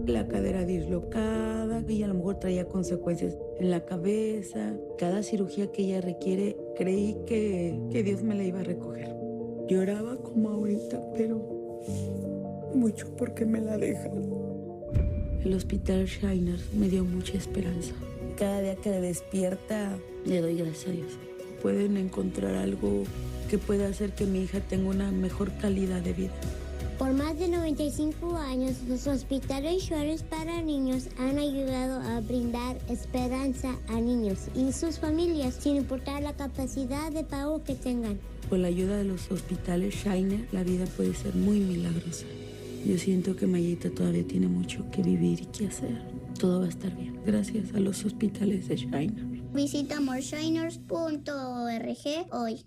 La cadera dislocada, y a lo mejor traía consecuencias en la cabeza. Cada cirugía que ella requiere, creí que Dios me la iba a recoger. Lloraba como ahorita, pero mucho porque me la dejan. El hospital Shiner me dio mucha esperanza. Cada día que despierta, le doy gracias a Dios. Pueden encontrar algo que pueda hacer que mi hija tenga una mejor calidad de vida. Por más de 95 años, los hospitales Shiner para niños han ayudado a brindar esperanza a niños y sus familias, sin importar la capacidad de pago que tengan. Con la ayuda de los hospitales Shiner, la vida puede ser muy milagrosa. Yo siento que Mayita todavía tiene mucho que vivir y que hacer. Todo va a estar bien, gracias a los hospitales de Shiner. Visita moreshiners.org hoy.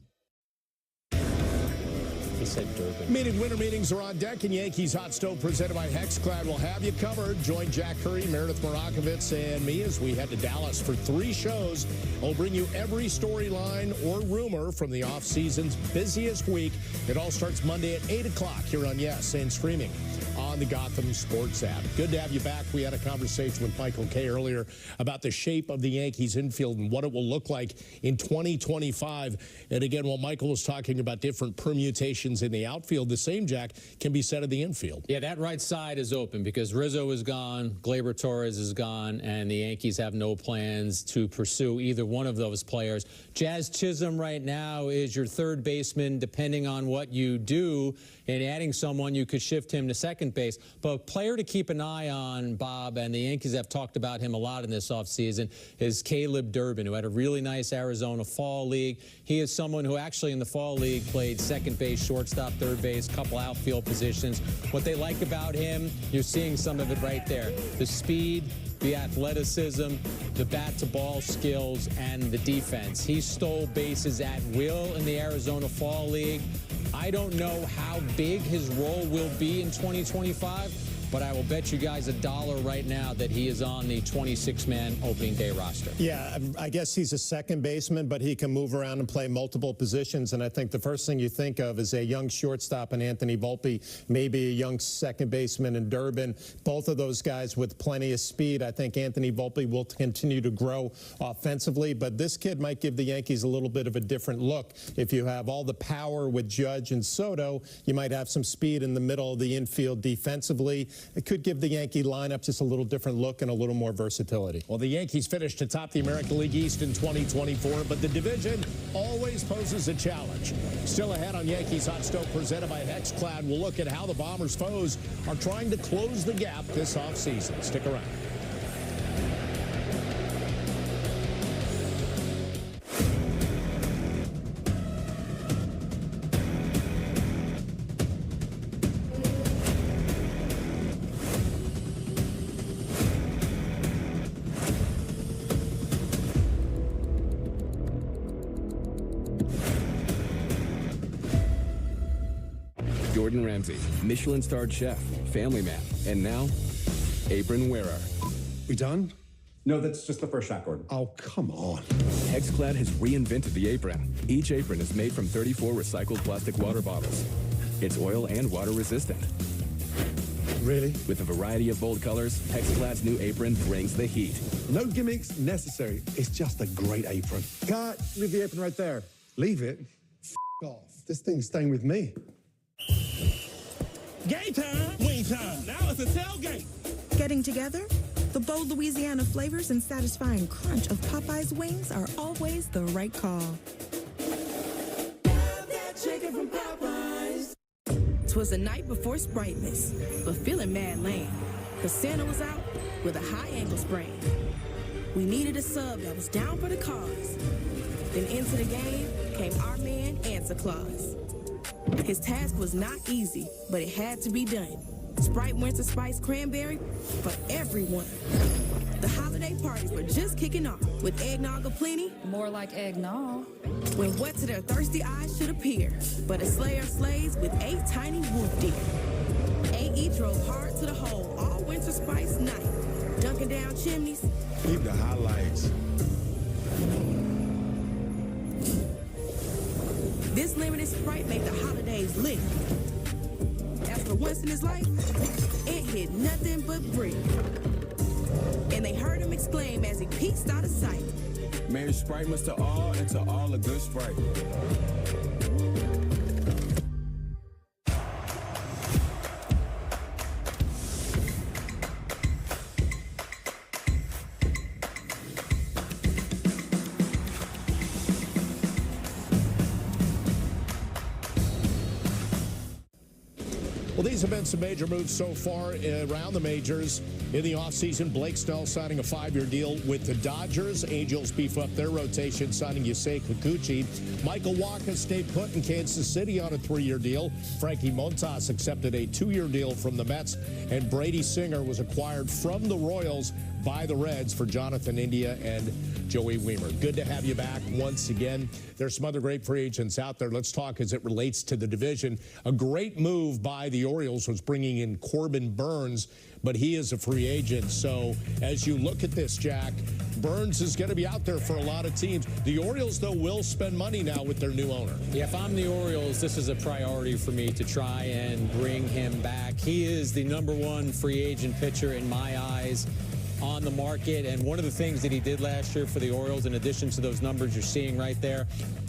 He said Durbin. Winter meetings are on deck, and Yankees Hot Stove, presented by Hexclad, will have you covered. Join Jack Curry, Meredith Marakovits, and me as we head to Dallas for 3 shows. We'll bring you every storyline or rumor from the off-season's busiest week. It all starts Monday at 8 o'clock here on Yes, and streaming on the Gotham Sports app. Good to have you back. We had a conversation with Michael Kay earlier about the shape of the Yankees infield and what it will look like in 2025. And again, while Michael was talking about different permutations in the outfield, the same, Jack, can be said of the infield. Yeah, that right side is open because Rizzo is gone, Gleyber Torres is gone, and the Yankees have no plans to pursue either one of those players. Jazz Chisholm right now is your third baseman, depending on what you do. And adding someone, you could shift him to second base. But a player to keep an eye on, Bob, and the Yankees have talked about him a lot in this offseason, is Caleb Durbin, who had a really nice Arizona Fall League. He is someone who actually in the Fall League played second base, shortstop, third base, couple outfield positions. What they like about him, you're seeing some of it right there. The speed, the athleticism, the bat-to-ball skills, and the defense. He stole bases at will in the Arizona Fall League. I don't know how big his role will be in 2025, but I will bet you guys $1 right now that he is on the 26-man opening day roster. Yeah, I guess he's a second baseman, but he can move around and play multiple positions. And I think the first thing you think of is a young shortstop in Anthony Volpe, maybe a young second baseman in Durbin. Both of those guys with plenty of speed. I think Anthony Volpe will continue to grow offensively, but this kid might give the Yankees a little bit of a different look. If you have all the power with Judge and Soto, you might have some speed in the middle of the infield defensively. It could give the Yankee lineup just a little different look and a little more versatility. Well, the Yankees finished atop the American League East in 2024, but the division always poses a challenge. Still ahead on Yankees Hot Stove presented by Hexclad, we'll look at how the Bombers' foes are trying to close the gap this offseason. Stick around. Gordon Ramsay, Michelin-starred chef, family man, and now, apron wearer. We done? No, that's just the first shot, Gordon. Oh, come on. Hexclad has reinvented the apron. Each apron is made from 34 recycled plastic water bottles. It's oil and water resistant. Really? With a variety of bold colors, Hexclad's new apron brings the heat. No gimmicks necessary. It's just a great apron. Cut. Leave the apron right there. Leave it? F off. This thing's staying with me. Game time, wing time. Now it's a tailgate. Getting together? The bold Louisiana flavors and satisfying crunch of Popeye's wings are always the right call. Have that chicken from Popeyes. 'Twas the night before Spriteless, but feeling mad lame, 'cause Santa was out with a high ankle sprain. We needed a sub that was down for the cause. Then into the game came our man, Santa Claus. His task was not easy, but it had to be done. Sprite Winter Spice Cranberry for everyone. The holiday parties were just kicking off with eggnog aplenty. More like eggnog. When what to their thirsty eyes should appear, but a slayer slays with 8 tiny wolf deer. AE drove hard to the hole all Winter Spice night, dunking down chimneys. Keep the highlights. This limited Sprite made the holidays lit. As for once in his life, it hit nothing but brick. And they heard him exclaim as he peeked out of sight. Merry Spritemas to all, and to all a good Sprite. Well, these have been some major moves so far around the majors. In the offseason, Blake Snell signing a 5-year deal with the Dodgers. Angels beef up their rotation, signing Yusei Kikuchi. Michael Wacha stayed put in Kansas City on a 3-year deal. Frankie Montas accepted a 2-year deal from the Mets. And Brady Singer was acquired from the Royals by the Reds for Jonathan India and Joey Weimer. Good to have you back once again. There's some other great free agents out there. Let's talk as it relates to the division. A great move by the Orioles was bringing in Corbin Burnes, but he is a free agent. So as you look at this, Jack, Burnes is going to be out there for a lot of teams. The Orioles, though, will spend money now with their new owner. Yeah, if I'm the Orioles, this is a priority for me to try and bring him back. He is the #1 free agent pitcher in my eyes on the market, and one of the things that he did last year for the Orioles, in addition to those numbers you're seeing right there,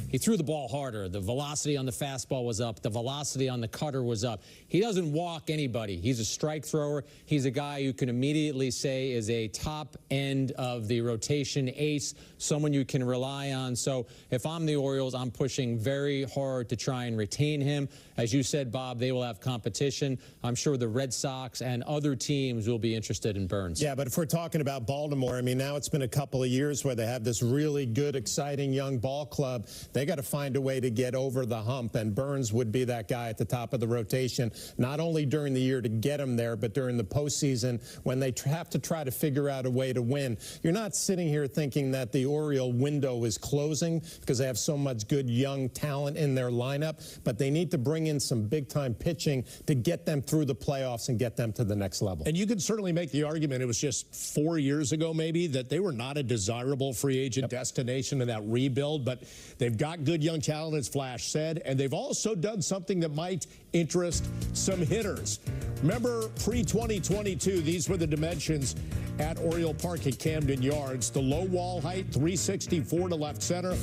he threw the ball harder. The velocity on the fastball was up. The velocity on the cutter was up. He doesn't walk anybody. He's a strike thrower. He's a guy you can immediately say is a top end of the rotation ace, someone you can rely on. So if I'm the Orioles, I'm pushing very hard to try and retain him. As you said, Bob, they will have competition. I'm sure the Red Sox and other teams will be interested in Burnes. Yeah, but if we're talking about Baltimore, I mean, now it's been a couple of years where they have this really good, exciting young ball club. They they got to find a way to get over the hump, and Burns would be that guy at the top of the rotation, not only during the year to get him there, but during the postseason when they have to try to figure out a way to win. You're not sitting here thinking that the Oriole window is closing because they have so much good young talent in their lineup, but they need to bring in some big-time pitching to get them through the playoffs and get them to the next level. And you could certainly make the argument, it was just 4 years ago maybe, that they were not a desirable free agent destination in that rebuild, but they've got good young talent, as Flash said, and they've also done something that might interest some hitters. Remember, pre-2022, these were the dimensions at Oriole Park at Camden Yards. The low wall height, 364 to left center.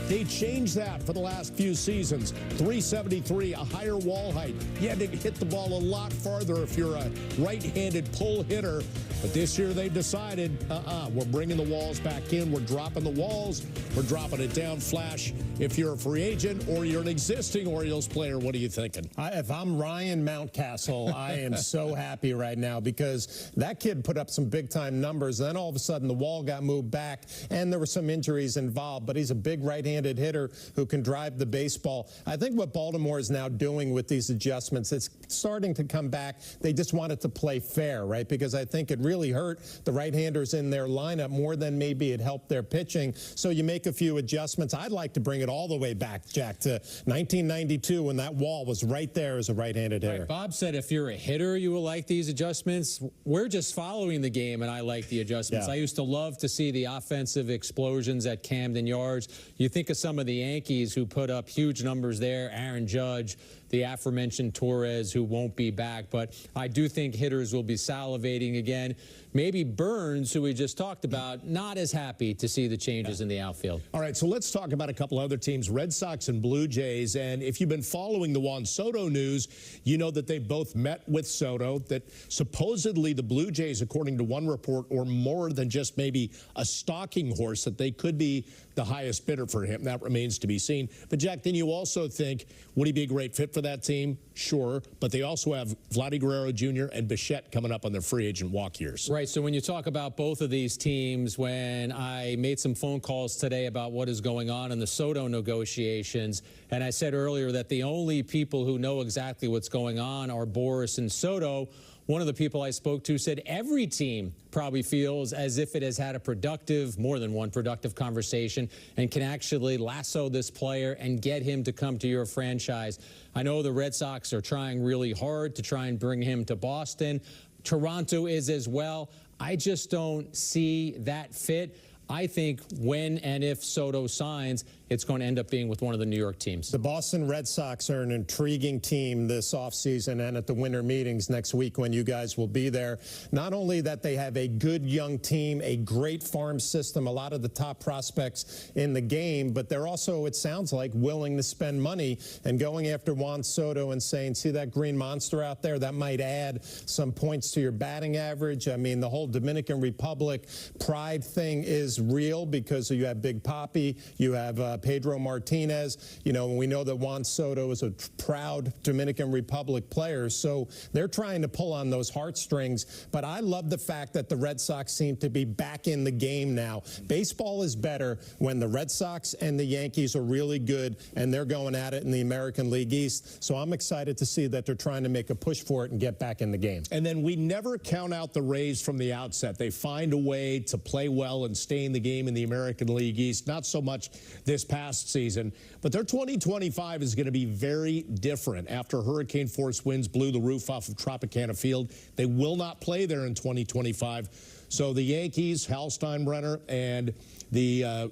They changed that for the last few seasons. 373, a higher wall height. You had to hit the ball a lot farther if you're a right-handed pull hitter. But this year they decided, we're bringing the walls back in. We're dropping the walls. We're dropping it down. Flash, if you're a free agent or you're an existing Orioles player, what are you thinking? If I'm Ryan Mountcastle, I am so happy right now because that kid put up some big-time numbers. Then all of a sudden the wall got moved back and there were some injuries involved. But he's a big right-handed hitter who can drive the baseball. I think what Baltimore is now doing with these adjustments, it's starting to come back. They just want it to play fair, right? Because I think it really hurt the right-handers in their lineup more than maybe it helped their pitching. So you make a few adjustments. I'd like to bring it all the way back, Jack, to 1992 when that wall was right there as a right-handed hitter. Right. Bob said if you're a hitter, you will like these adjustments. We're just following the game, and I like the adjustments. Yeah. I used to love to see the offensive explosions at Camden Yards. You think of some of the Yankees who put up huge numbers there, Aaron Judge, the aforementioned Torres, who won't be back. But I do think hitters will be salivating again. Maybe Burns, who we just talked about, not as happy to see the changes in the outfield. All right, so let's talk about a couple other teams, Red Sox and Blue Jays. And if you've been following the Juan Soto news, you know that they both met with Soto, that supposedly the Blue Jays, according to one report, or more than just maybe a stalking horse, that they could be the highest bidder for him. That remains to be seen. But, Jack, then you also think, would he be a great fit for that team? Sure. But they also have Vladdy Guerrero Jr. and Bichette coming up on their free agent walk years. Right. So when you talk about both of these teams, when I made some phone calls today about what is going on in the Soto negotiations, and I said earlier that the only people who know exactly what's going on are Boris and Soto, one of the people I spoke to said every team probably feels as if it has had a productive, more than one productive conversation and can actually lasso this player and get him to come to your franchise. I know the Red Sox are trying really hard to try and bring him to Boston. Toronto is as well. I just don't see that fit. I think when and if Soto signs, it's going to end up being with one of the New York teams. The Boston Red Sox are an intriguing team this offseason and at the winter meetings next week when you guys will be there. Not only that they have a good young team, a great farm system, a lot of the top prospects in the game, but they're also, it sounds like, willing to spend money and going after Juan Soto and saying, see that green monster out there? That might add some points to your batting average. I mean, the whole Dominican Republic pride thing is real because you have Big Papi, you have Pedro Martinez, you know, and we know that Juan Soto is a proud Dominican Republic player, so they're trying to pull on those heartstrings. But I love the fact that the Red Sox seem to be back in the game now. Baseball is better when the Red Sox and the Yankees are really good and they're going at it in the American League East. So I'm excited to see that they're trying to make a push for it and get back in the game. And then we never count out the Rays from the outset. They find a way to play well and stay in the game in the American League East. Not so much this past season, but their 2025 is going to be very different. After hurricane force winds blew the roof off of Tropicana Field, they will not play there in 2025. So the Yankees, Hal Steinbrenner, and the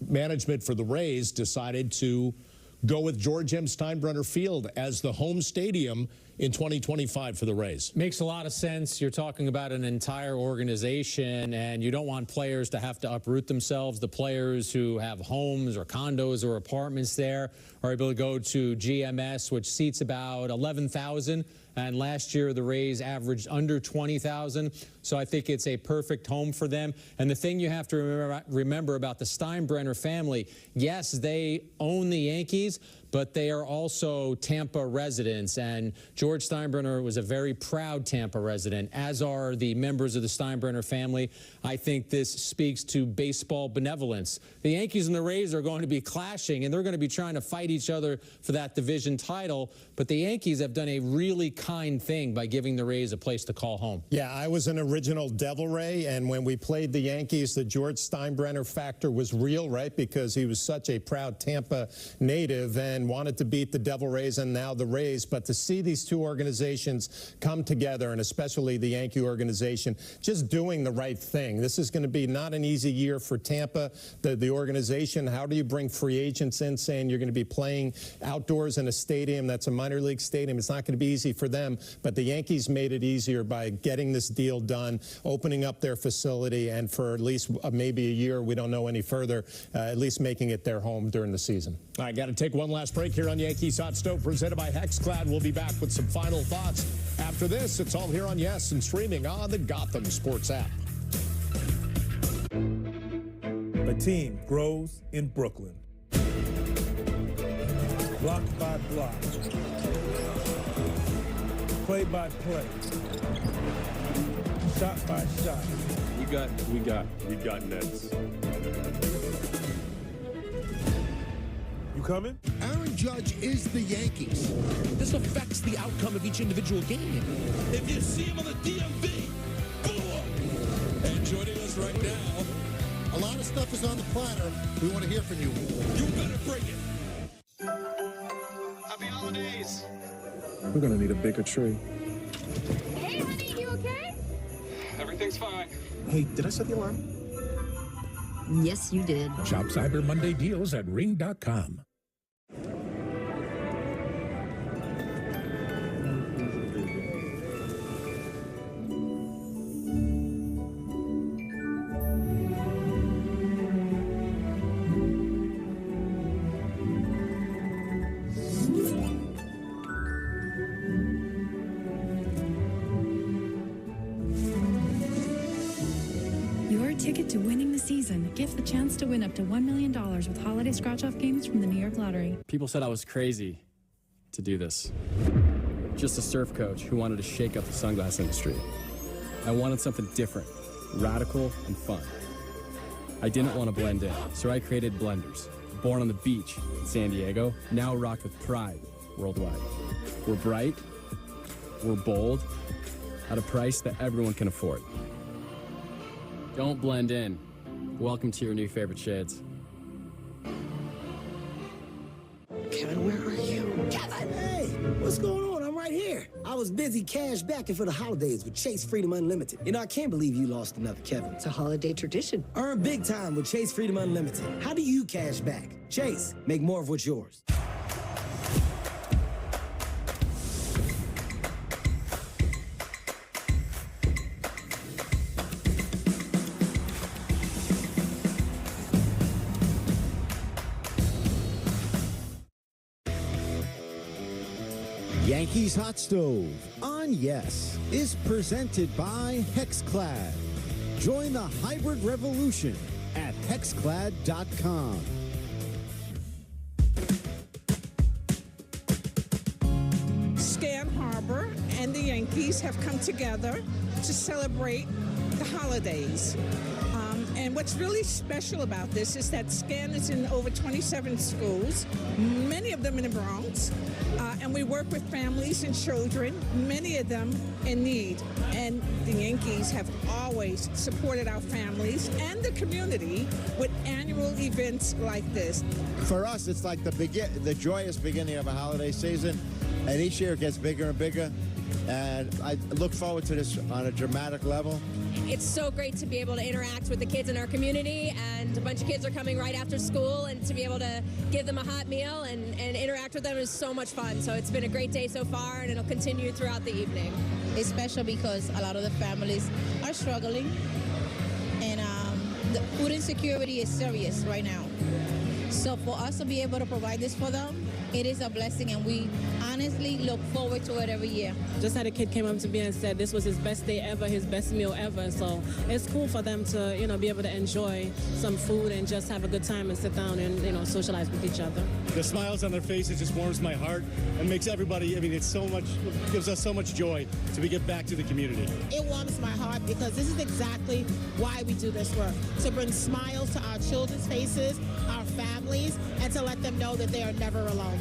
management for the Rays decided to go with George M. Steinbrenner Field as the home stadium in 2025 for the Rays. Makes a lot of sense. You're talking about an entire organization, and you don't want players to have to uproot themselves. The players who have homes or condos or apartments there are able to go to GMS, which seats about 11,000. And last year, the Rays averaged under 20,000. So I think it's a perfect home for them. And the thing you have to remember about the Steinbrenner family, yes, they own the Yankees, but they are also Tampa residents. And George Steinbrenner was a very proud Tampa resident, as are the members of the Steinbrenner family. I think this speaks to baseball benevolence. The Yankees and the Rays are going to be clashing, and they're going to be trying to fight each other for that division title. But the Yankees have done a really kind thing by giving the Rays a place to call home. Yeah, I was an original Devil Ray, and when we played the Yankees, the George Steinbrenner factor was real, right? Because he was such a proud Tampa native and wanted to beat the Devil Rays and now the Rays. But to see these two organizations come together, and especially the Yankee organization, just doing the right thing. This is going to be not an easy year for Tampa, the organization. How do you bring free agents in saying you're going to be playing outdoors in a stadium that's a minor league stadium? It's not going to be easy for them, but the Yankees made it easier by getting this deal done, opening up their facility, and for at least maybe a year, we don't know any further, at least making it their home during the season. I got to take one last break here on Yankees Hot Stove, presented by Hexclad. We'll be back with some final thoughts. After this, it's all here on Yes and streaming on the Gotham Sports app. A team grows in Brooklyn. Block by block. Play by play. Shot by shot. We got Nets. You coming? Aaron Judge is the Yankees. This affects the outcome of each individual game. If you see him on the DMV, boo him. And joining us right now, a lot of stuff is on the platter. We want to hear from you. You better bring it. Happy holidays. We're going to need a bigger tree. Hey, honey, you okay? Everything's fine. Hey, did I set the alarm? Yes, you did. Shop Cyber Monday deals at Ring.com. Ticket to winning the season. Give the chance to win up to $1 million with holiday scratch-off games from the New York Lottery. People said I was crazy to do this. Just a surf coach who wanted to shake up the sunglass industry. I wanted something different, radical, and fun. I didn't want to blend in, so I created Blenders. Born on the beach in San Diego, now rocked with pride worldwide. We're bright, we're bold, at a price that everyone can afford. Don't blend in. Welcome to your new favorite shades. Kevin, where are you? Kevin! Hey, what's going on? I'm right here. I was busy cash backing for the holidays with Chase Freedom Unlimited. You know, I can't believe you lost another Kevin. It's a holiday tradition. Earn big time with Chase Freedom Unlimited. How do you cash back? Chase, make more of what's yours. Yankees Hot Stove on Yes is presented by Hexclad. Join the hybrid revolution at hexclad.com. Scan Harbor and the Yankees have come together to celebrate the holidays. And what's really special about this is that SCAN is in over 27 schools, many of them in the Bronx, and we work with families and children, many of them in need. And the Yankees have always supported our families and the community with annual events like this. For us, it's like the joyous beginning of a holiday season, and each year it gets bigger and bigger. And I look forward to this on a dramatic level. It's so great to be able to interact with the kids in our community, and a bunch of kids are coming right after school, and to be able to give them a hot meal and interact with them is so much fun. So it's been a great day so far, and it'll continue throughout the evening. It's special because a lot of the families are struggling, and the food insecurity is serious right now. So for us to be able to provide this for them, it is a blessing, and we honestly look forward to it every year. Just had a kid came up to me and said this was his best day ever, his best meal ever. So it's cool for them to, be able to enjoy some food and just have a good time and sit down and, socialize with each other. The smiles on their faces just warms my heart and makes everybody, it's so much, gives us so much joy to give back to the community. It warms my heart because this is exactly why we do this work, to bring smiles to our children's faces, our families, and to let them know that they are never alone.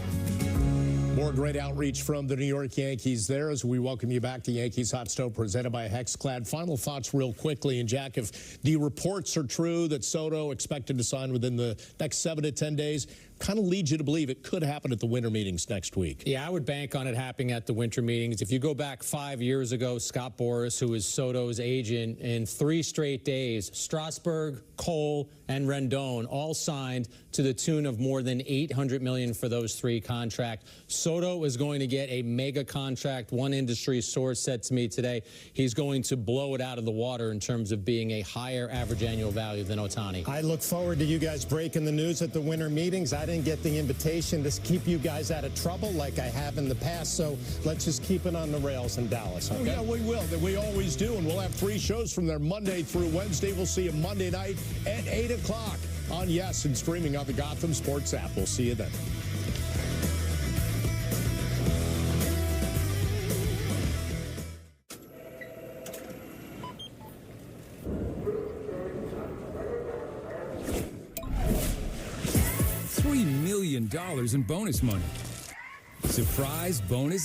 More great outreach from the New York Yankees there as we welcome you back to Yankees Hot Stove presented by Hexclad. Final thoughts real quickly. And Jack, if the reports are true that Soto expected to sign within the next 7 to 10 days, kind of leads you to believe it could happen at the winter meetings next week. Yeah, I would bank on it happening at the winter meetings. If you go back 5 years ago, Scott Boras, who is Soto's agent, in 3 straight days, Strasburg, Cole, and Rendon all signed to the tune of more than $800 million for those 3 contracts. Soto is going to get a mega contract. One industry source said to me today he's going to blow it out of the water in terms of being a higher average annual value than Ohtani. I look forward to you guys breaking the news at the winter meetings. I didn't get the invitation to keep you guys out of trouble like I have in the past, so let's just keep it on the rails in Dallas, okay? Oh, yeah, we will. We always do, and we'll have 3 shows from there Monday through Wednesday. We'll see you Monday night at 8 o'clock on Yes and streaming on the Gotham Sports app. We'll see you then. $3 million in bonus money. Surprise bonus